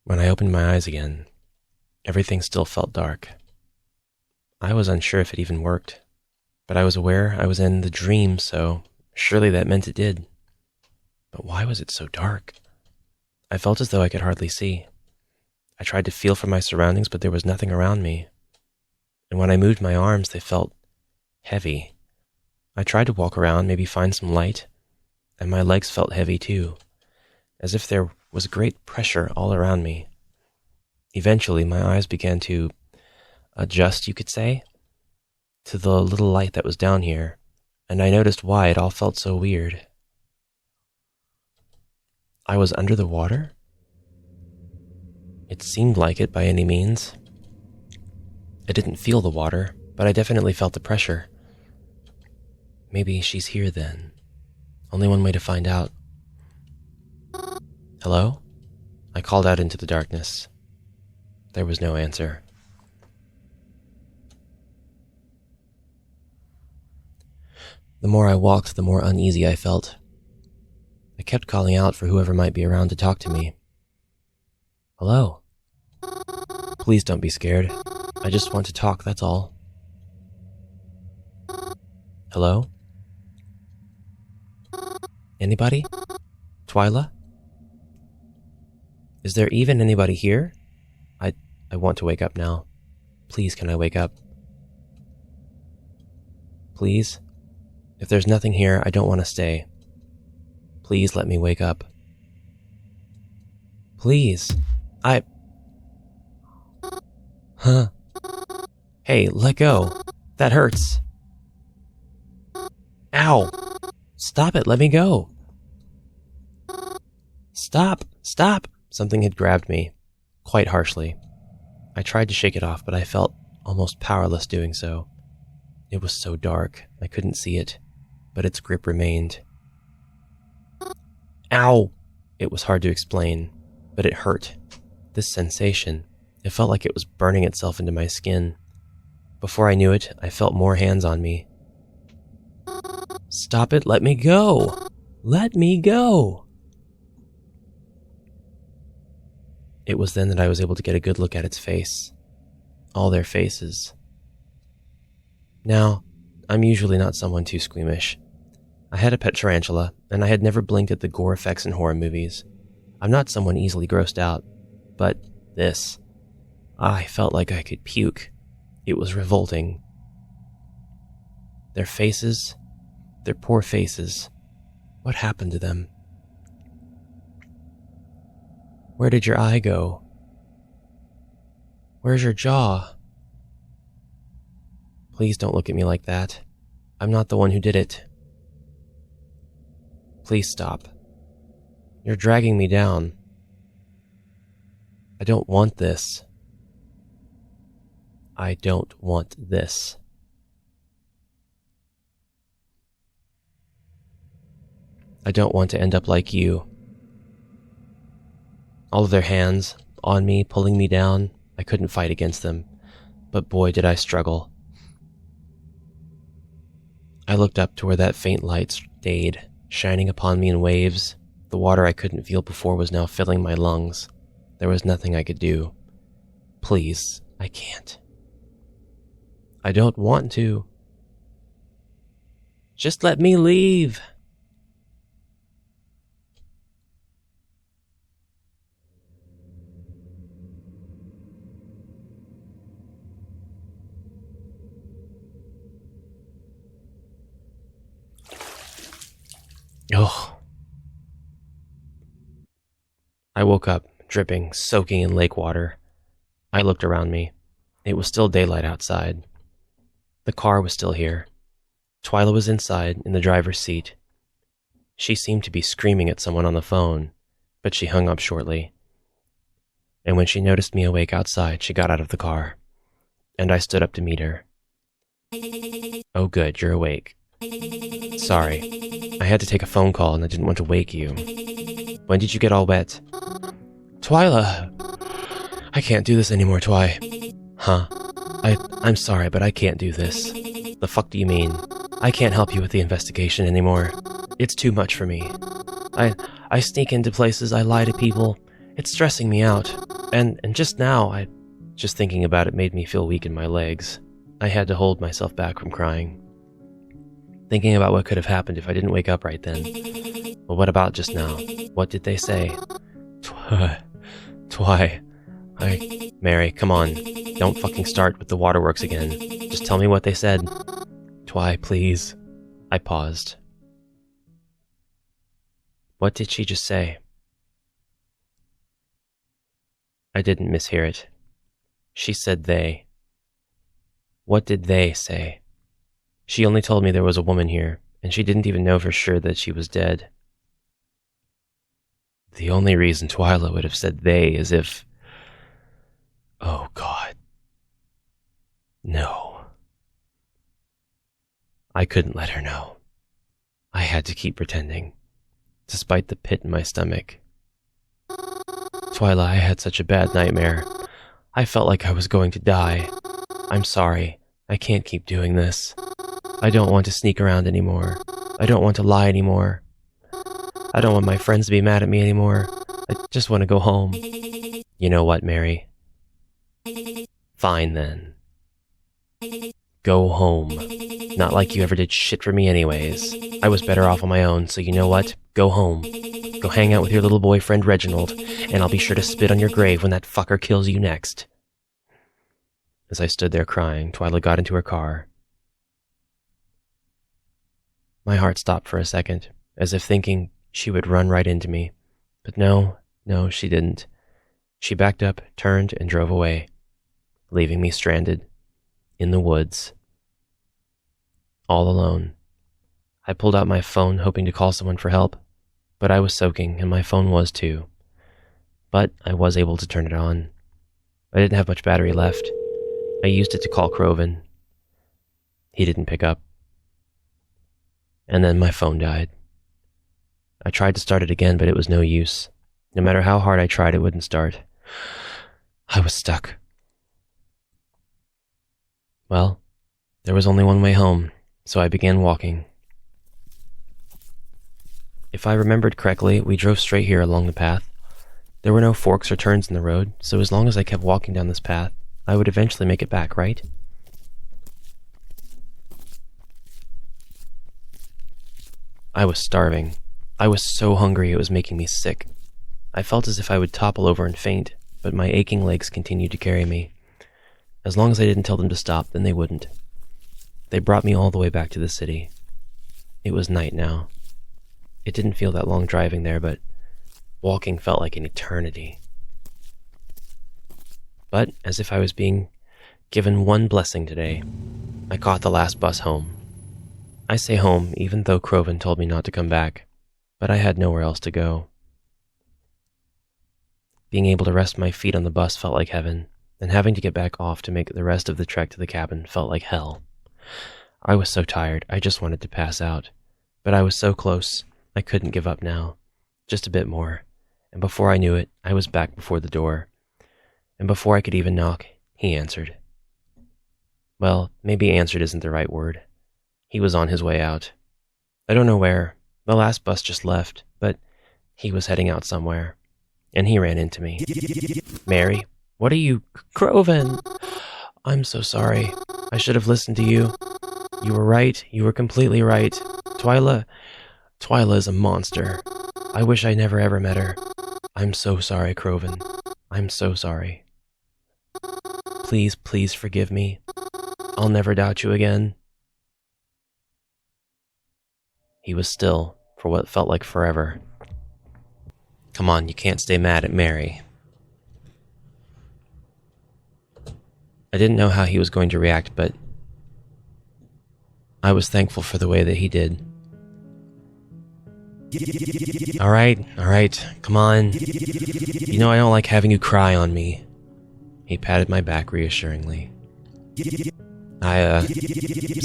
When I opened my eyes again, everything still felt dark. I was unsure if it even worked, but I was aware I was in the dream, so surely that meant it did. But why was it so dark? I felt as though I could hardly see. I tried to feel for my surroundings, but there was nothing around me. And when I moved my arms, they felt heavy. I tried to walk around, maybe find some light, and my legs felt heavy too, as if there was great pressure all around me. Eventually, my eyes began to adjust, you could say, to the little light that was down here, and I noticed why it all felt so weird. I was under the water? It seemed like it by any means. I didn't feel the water, but I definitely felt the pressure. Maybe she's here then. Only one way to find out. Hello? I called out into the darkness. There was no answer. The more I walked, the more uneasy I felt. I kept calling out for whoever might be around to talk to me. Hello? Please don't be scared. I just want to talk, that's all. Hello? Anybody? Twyla? Is there even anybody here? I want to wake up now. Please, can I wake up? Please? If there's nothing here, I don't want to stay. Please let me wake up. Please. Huh? Hey, let go. That hurts. Ow! Stop it, let me go. Stop! Stop! Something had grabbed me, quite harshly. I tried to shake it off, but I felt almost powerless doing so. It was so dark, I couldn't see it, but its grip remained. Ow! It was hard to explain, but it hurt. This sensation, it felt like it was burning itself into my skin. Before I knew it, I felt more hands on me. Stop it, let me go! Let me go! It was then that I was able to get a good look at its face. All their faces. Now, I'm usually not someone too squeamish. I had a pet tarantula, and I had never blinked at the gore effects in horror movies. I'm not someone easily grossed out, but this. I felt like I could puke. It was revolting. Their faces, their poor faces. What happened to them? Where did your eye go? Where's your jaw? Please don't look at me like that. I'm not the one who did it. Please stop. You're dragging me down. I don't want this. I don't want this. I don't want to end up like you. All of their hands on me, pulling me down. I couldn't fight against them, but boy did I struggle. I looked up to where that faint light stayed, shining upon me in waves. The water I couldn't feel before was now filling my lungs. There was nothing I could do. Please, I can't. I don't want to. Just let me leave. Oh. I woke up, dripping, soaking in lake water. I looked around me. It was still daylight outside. The car was still here. Twyla was inside, in the driver's seat. She seemed to be screaming at someone on the phone, but she hung up shortly. And when she noticed me awake outside, she got out of the car. And I stood up to meet her. Oh good, you're awake. Sorry. I had to take a phone call and I didn't want to wake you. When did you get all wet? Twyla! I can't do this anymore, Twy. Huh? I'm sorry, but I can't do this. The fuck do you mean? I can't help you with the investigation anymore. It's too much for me. I sneak into places, I lie to people, It's stressing me out. And just now, just thinking about it made me feel weak in my legs. I had to hold myself back from crying. Thinking about what could have happened if I didn't wake up right then. Well, what about just now? What did they say? Mary, come on. Don't fucking start with the waterworks again. Just tell me what they said. Twy, please. I paused. What did she just say? I didn't mishear it. She said they. What did they say? She only told me there was a woman here, and she didn't even know for sure that she was dead. The only reason Twyla would have said they is if... Oh, God. No. I couldn't let her know. I had to keep pretending, despite the pit in my stomach. Twyla, I had such a bad nightmare. I felt like I was going to die. I'm sorry. I can't keep doing this. I don't want to sneak around anymore. I don't want to lie anymore. I don't want my friends to be mad at me anymore. I just want to go home. You know what, Mary? Fine then. Go home. Not like you ever did shit for me anyways. I was better off on my own, so you know what? Go home. Go hang out with your little boyfriend Reginald, and I'll be sure to spit on your grave when that fucker kills you next. As I stood there crying, Twyla got into her car. My heart stopped for a second, as if thinking she would run right into me. But no, she didn't. She backed up, turned, and drove away, leaving me stranded in the woods, all alone. I pulled out my phone, hoping to call someone for help, but I was soaking, and my phone was too. But I was able to turn it on. I didn't have much battery left. I used it to call Croven. He didn't pick up. And then my phone died. I tried to start it again, but it was no use. No matter how hard I tried, it wouldn't start. I was stuck. Well, there was only one way home, so I began walking. If I remembered correctly, we drove straight here along the path. There were no forks or turns in the road, so as long as I kept walking down this path, I would eventually make it back, right? I was starving. I was so hungry it was making me sick. I felt as if I would topple over and faint, but my aching legs continued to carry me. As long as I didn't tell them to stop, then they wouldn't. They brought me all the way back to the city. It was night now. It didn't feel that long driving there, but walking felt like an eternity. But, as if I was being given one blessing today, I caught the last bus home. I say home, even though Croven told me not to come back, but I had nowhere else to go. Being able to rest my feet on the bus felt like heaven, and having to get back off to make the rest of the trek to the cabin felt like hell. I was so tired, I just wanted to pass out, but I was so close, I couldn't give up now. Just a bit more, and before I knew it, I was back before the door. And before I could even knock, he answered. Well, maybe answered isn't the right word. He was on his way out. I don't know where. The last bus just left, but he was heading out somewhere. And he ran into me. Mary, what are you... Croven! I'm so sorry. I should have listened to you. You were right. You were completely right. Twyla is a monster. I wish I never ever met her. I'm so sorry, Croven. I'm so sorry. Please, please forgive me. I'll never doubt you again. He was still for what felt like forever. Come on, you can't stay mad at Mary. I didn't know how he was going to react, but I was thankful for the way that he did. All right, come on. You know I don't like having you cry on me. He patted my back reassuringly. It's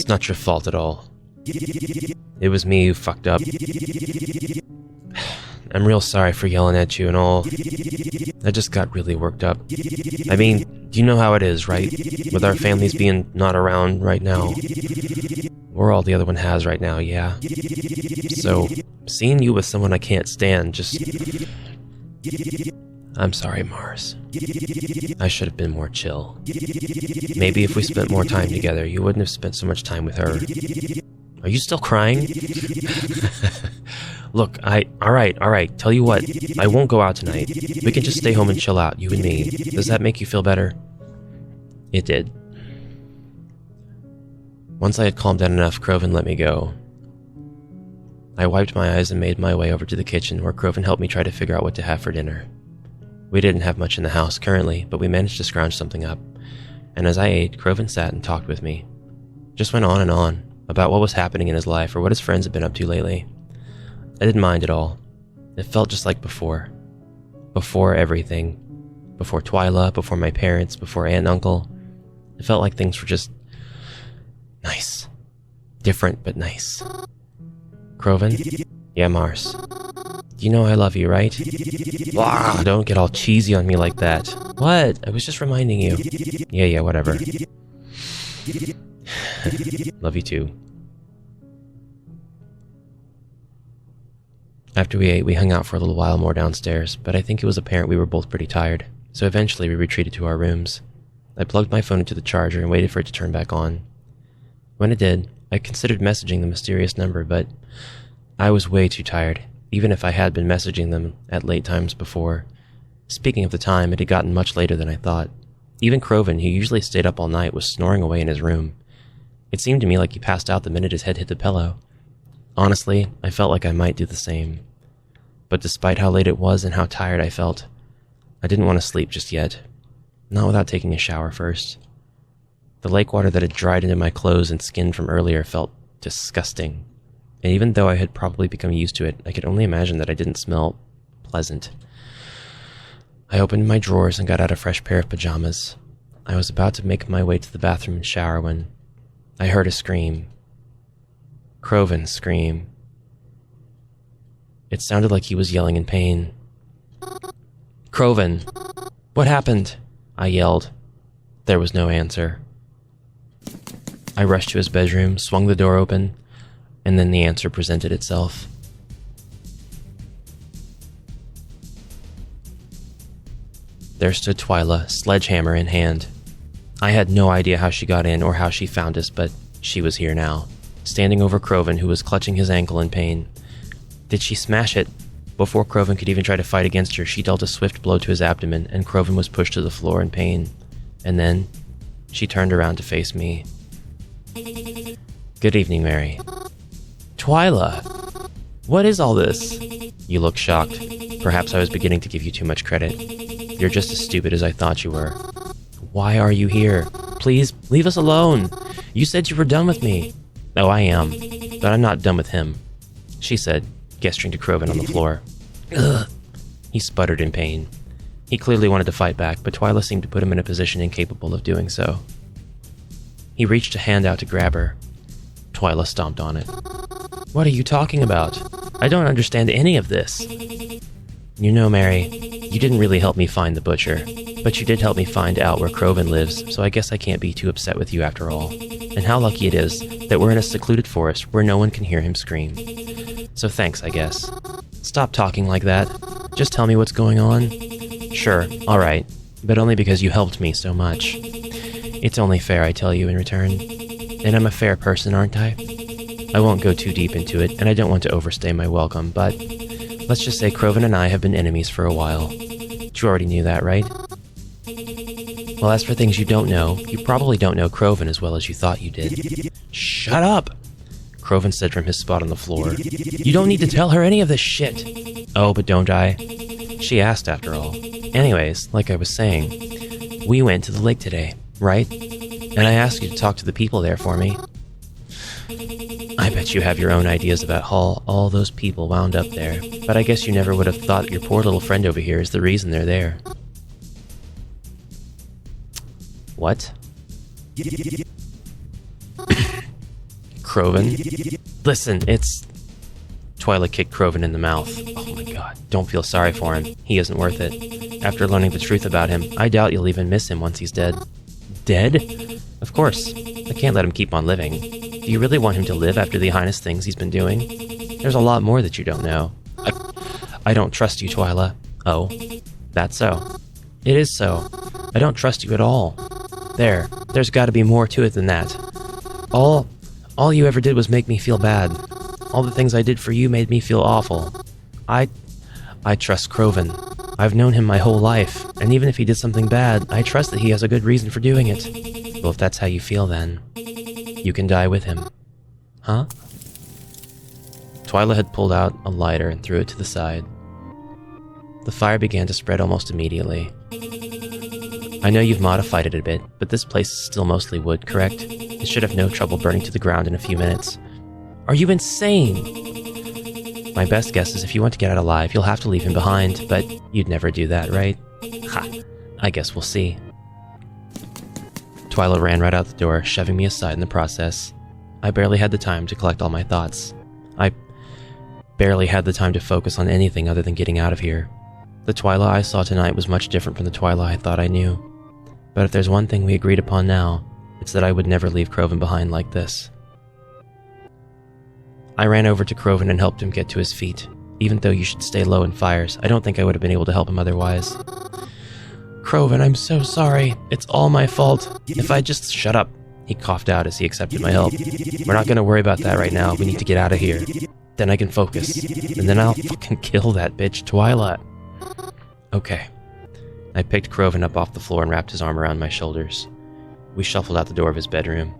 not your fault at all. It was me who fucked up. I'm real sorry for yelling at you and all. I just got really worked up. I mean, you know how it is, right? With our families being not around right now. Or all the other one has right now, yeah. So, seeing you with someone I can't stand just... I'm sorry, Mars. I should have been more chill. Maybe if we spent more time together, you wouldn't have spent so much time with her. Are you still crying? Look, alright, tell you what, I won't go out tonight. We can just stay home and chill out, you and me. Does that make you feel better? It did. Once I had calmed down enough, Croven let me go. I wiped my eyes and made my way over to the kitchen, where Croven helped me try to figure out what to have for dinner. We didn't have much in the house currently, but we managed to scrounge something up. And as I ate, Croven sat and talked with me. Just went on and on, about what was happening in his life or what his friends had been up to lately. I didn't mind at all. It felt just like before. Before everything. Before Twyla, before my parents, before aunt and uncle. It felt like things were just nice. Different, but nice. Croven? Yeah, Mars. You know I love you, right? Blah, don't get all cheesy on me like that. What? I was just reminding you. Yeah, whatever. Love you too. After we ate, we hung out for a little while more downstairs, but I think it was apparent we were both pretty tired, so eventually we retreated to our rooms. I plugged my phone into the charger and waited for it to turn back on. When it did, I considered messaging the mysterious number, but I was way too tired, even if I had been messaging them at late times before. Speaking of the time, it had gotten much later than I thought. Even Croven, who usually stayed up all night, was snoring away in his room. It seemed to me like he passed out the minute his head hit the pillow. Honestly, I felt like I might do the same. But despite how late it was and how tired I felt, I didn't want to sleep just yet. Not without taking a shower first. The lake water that had dried into my clothes and skin from earlier felt disgusting. And even though I had probably become used to it, I could only imagine that I didn't smell pleasant. I opened my drawers and got out a fresh pair of pajamas. I was about to make my way to the bathroom and shower when I heard a scream. Croven's scream. It sounded like he was yelling in pain. Croven! What happened? I yelled. There was no answer. I rushed to his bedroom, swung the door open, and then the answer presented itself. There stood Twyla, sledgehammer in hand. I had no idea how she got in or how she found us, but she was here now, standing over Croven, who was clutching his ankle in pain. Did she smash it? Before Croven could even try to fight against her, she dealt a swift blow to his abdomen, and Croven was pushed to the floor in pain. And then, she turned around to face me. Good evening, Mary. Twyla! What is all this? You look shocked. Perhaps I was beginning to give you too much credit. You're just as stupid as I thought you were. Why are you here? Please, leave us alone. You said you were done with me. Oh, I am. But I'm not done with him, she said, gesturing to Croven on the floor. Ugh. He sputtered in pain. He clearly wanted to fight back, but Twyla seemed to put him in a position incapable of doing so. He reached a hand out to grab her. Twyla stomped on it. What are you talking about? I don't understand any of this. You know, Mary, you didn't really help me find the butcher, but you did help me find out where Croven lives, so I guess I can't be too upset with you after all. And how lucky it is that we're in a secluded forest where no one can hear him scream. So thanks, I guess. Stop talking like that. Just tell me what's going on. Sure, alright, but only because you helped me so much. It's only fair I tell you in return. And I'm a fair person, aren't I? I won't go too deep into it, and I don't want to overstay my welcome, but let's just say Croven and I have been enemies for a while. You already knew that, right? Well, as for things you don't know, you probably don't know Croven as well as you thought you did. Shut up! Croven said from his spot on the floor. You don't need to tell her any of this shit. Oh, but don't I? She asked, after all. Anyways, like I was saying, we went to the lake today, right? And I asked you to talk to the people there for me. I bet you have your own ideas about how all those people wound up there, but I guess you never would have thought your poor little friend over here is the reason they're there. What? Croven? Listen, it's... Twyla kicked Croven in the mouth. Oh my god, don't feel sorry for him. He isn't worth it. After learning the truth about him, I doubt you'll even miss him once he's dead. Dead? Of course. I can't let him keep on living. Do you really want him to live after the heinous things he's been doing? There's a lot more that you don't know. I don't trust you, Twyla. Oh? That's so. It is so. I don't trust you at all. There's gotta be more to it than that. All you ever did was make me feel bad. All the things I did for you made me feel awful. I trust Croven. I've known him my whole life, and even if he did something bad, I trust that he has a good reason for doing it. Well, if that's how you feel, then you can die with him. Huh? Twyla had pulled out a lighter and threw it to the side. The fire began to spread almost immediately. I know you've modified it a bit, but this place is still mostly wood, correct? It should have no trouble burning to the ground in a few minutes. Are you insane? My best guess is if you want to get out alive, you'll have to leave him behind, but you'd never do that, right? Ha! I guess we'll see. Twyla ran right out the door, shoving me aside in the process. I barely had the time to collect all my thoughts. I barely had the time to focus on anything other than getting out of here. The Twyla I saw tonight was much different from the Twyla I thought I knew. But if there's one thing we agreed upon now, it's that I would never leave Croven behind like this. I ran over to Croven and helped him get to his feet. Even though you should stay low in fires, I don't think I would have been able to help him otherwise. Croven, I'm so sorry. It's all my fault. If I just... Shut up. He coughed out as he accepted my help. We're not going to worry about that right now. We need to get out of here. Then I can focus. And then I'll fucking kill that bitch Twyla. Okay. I picked Croven up off the floor and wrapped his arm around my shoulders. We shuffled out the door of his bedroom.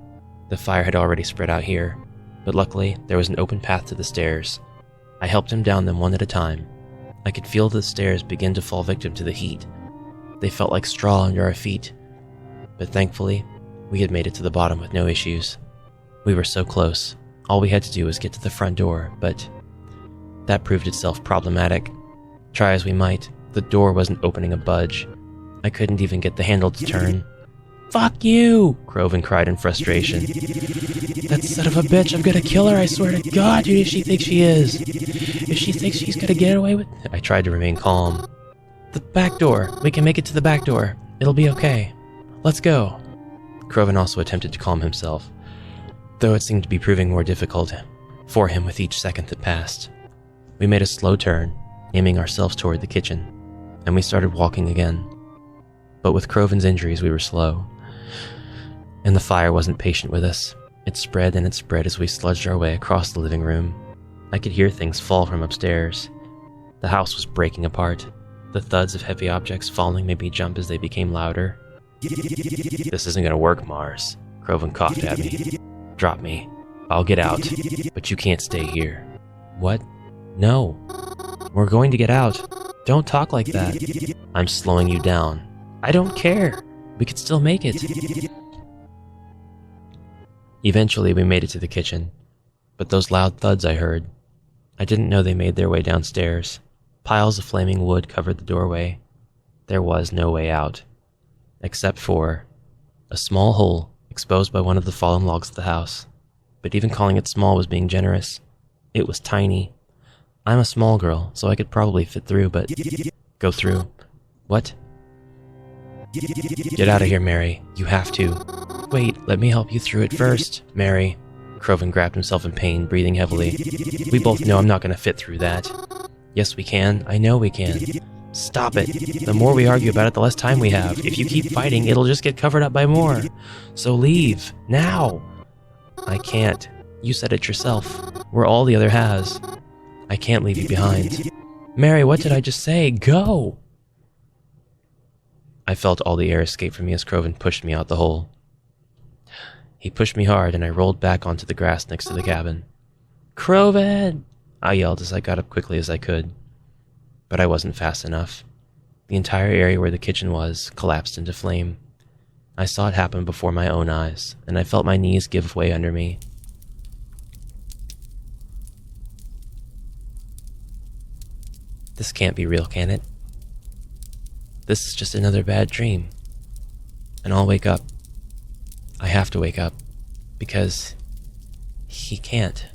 The fire had already spread out here, but luckily there was an open path to the stairs. I helped him down them one at a time. I could feel the stairs begin to fall victim to the heat. They felt like straw under our feet, but thankfully, we had made it to the bottom with no issues. We were so close. All we had to do was get to the front door, but that proved itself problematic. Try as we might, the door wasn't opening a budge. I couldn't even get the handle to turn. Fuck you! Croven cried in frustration. That son of a bitch, I'm gonna kill her, I swear to God, who does she think she is? If she thinks she's gonna get away with... I tried to remain calm. The back door. We can make it to the back door. It'll be okay. Let's go. Croven also attempted to calm himself, though it seemed to be proving more difficult for him with each second that passed. We made a slow turn, aiming ourselves toward the kitchen, and we started walking again. But with Croven's injuries, we were slow. And the fire wasn't patient with us. It spread and it spread as we sludged our way across the living room. I could hear things fall from upstairs. The house was breaking apart. The thuds of heavy objects falling made me jump as they became louder. This isn't gonna work, Mars. Croven coughed at me. Drop me. I'll get out. But you can't stay here. What? No. We're going to get out. Don't talk like that. I'm slowing you down. I don't care. We could still make it. Eventually, we made it to the kitchen. But those loud thuds I heard, I didn't know they made their way downstairs. Piles of flaming wood covered the doorway. There was no way out, except for a small hole exposed by one of the fallen logs of the house. But even calling it small was being generous. It was tiny. I'm a small girl, so I could probably fit through, but... Go through. What? Get out of here, Mary. You have to. Wait, let me help you through it first, Mary. Croven grabbed himself in pain, breathing heavily. We both know I'm not going to fit through that. Yes, we can. I know we can. Stop it. The more we argue about it, the less time we have. If you keep fighting, it'll just get covered up by more. So leave. Now. I can't. You said it yourself. We're all the other has. I can't leave you behind. Mary, what did I just say? Go! I felt all the air escape from me as Croven pushed me out the hole. He pushed me hard, and I rolled back onto the grass next to the cabin. Croven! I yelled as I got up quickly as I could. But I wasn't fast enough. The entire area where the kitchen was collapsed into flame. I saw it happen before my own eyes, and I felt my knees give way under me. This can't be real, can it? This is just another bad dream. And I'll wake up. I have to wake up. Because he can't.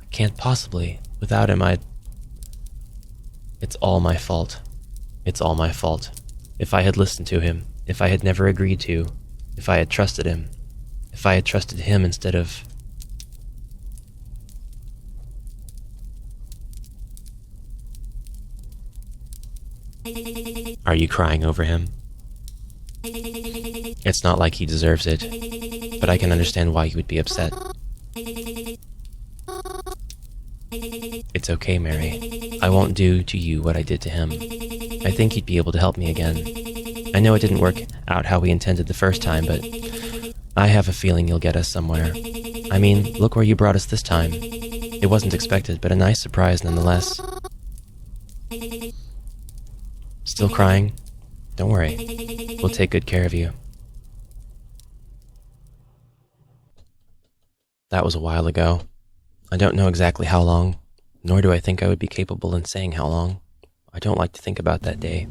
I can't possibly. Without him, It's all my fault. It's all my fault. If I had listened to him, if I had never agreed to, if I had trusted him, if I had trusted him instead of... Are you crying over him? It's not like he deserves it, but I can understand why he would be upset. It's okay, Mary. I won't do to you what I did to him. I think he'd be able to help me again. I know it didn't work out how we intended the first time, but I have a feeling you'll get us somewhere. I mean, look where you brought us this time. It wasn't expected, but a nice surprise nonetheless. Still crying? Don't worry. We'll take good care of you. That was a while ago. I don't know exactly how long, nor do I think I would be capable in saying how long. I don't like to think about that day.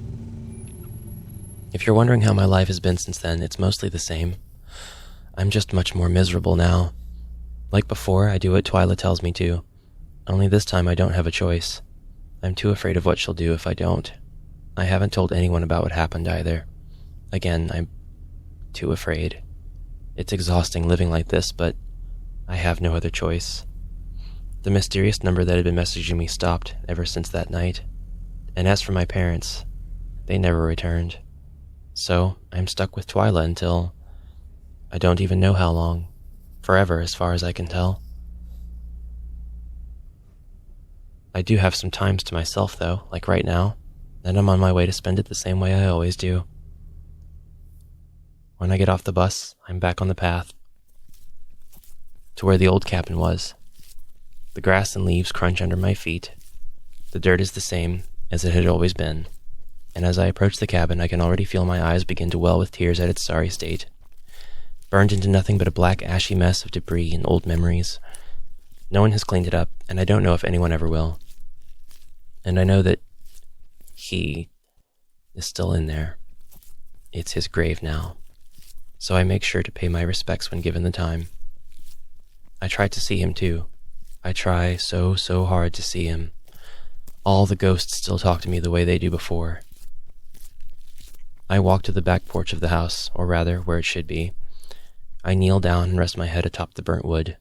If you're wondering how my life has been since then, it's mostly the same. I'm just much more miserable now. Like before, I do what Twyla tells me to. Only this time I don't have a choice. I'm too afraid of what she'll do if I don't. I haven't told anyone about what happened either. Again, I'm too afraid. It's exhausting living like this, but I have no other choice. The mysterious number that had been messaging me stopped ever since that night. And as for my parents, they never returned. So I'm stuck with Twyla until I don't even know how long. Forever, as far as I can tell. I do have some times to myself, though, like right now, and I'm on my way to spend it the same way I always do. When I get off the bus, I'm back on the path to where the old cabin was. The grass and leaves crunch under my feet. The dirt is the same as it had always been, and as I approach the cabin, I can already feel my eyes begin to well with tears at its sorry state. Burned into nothing but a black, ashy mess of debris and old memories. No one has cleaned it up, and I don't know if anyone ever will. And I know that he is still in there. It's his grave now. So I make sure to pay my respects when given the time. I try to see him too. I try so hard to see him. All the ghosts still talk to me the way they do before. I walk to the back porch of the house, or rather, where it should be. I kneel down and rest my head atop the burnt wood.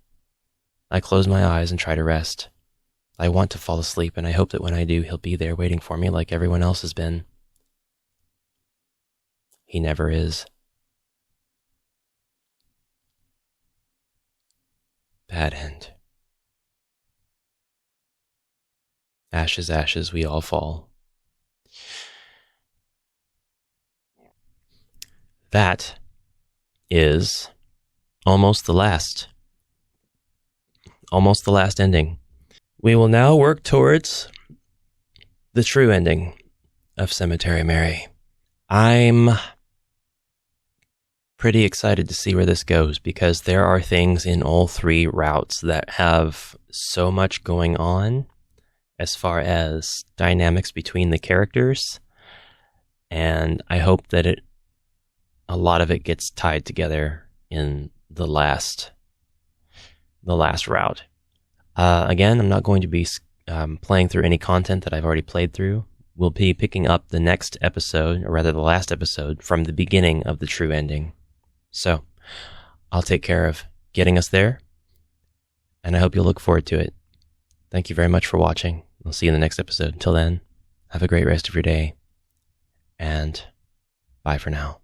I close my eyes and try to rest. I want to fall asleep, and I hope that when I do, he'll be there waiting for me like everyone else has been. He never is. Bad end. Ashes, ashes, we all fall. That is almost the last ending. We will now work towards the true ending of Cemetery Mary. I'm pretty excited to see where this goes, because there are things in all three routes that have so much going on as far as dynamics between the characters, and I hope that a lot of it gets tied together in the last route. Again, I'm not going to be playing through any content that I've already played through. We'll be picking up the next episode, or rather the last episode, from the beginning of the true ending. So, I'll take care of getting us there, and I hope you'll look forward to it. Thank you very much for watching. I'll see you in the next episode. Until then, have a great rest of your day, and bye for now.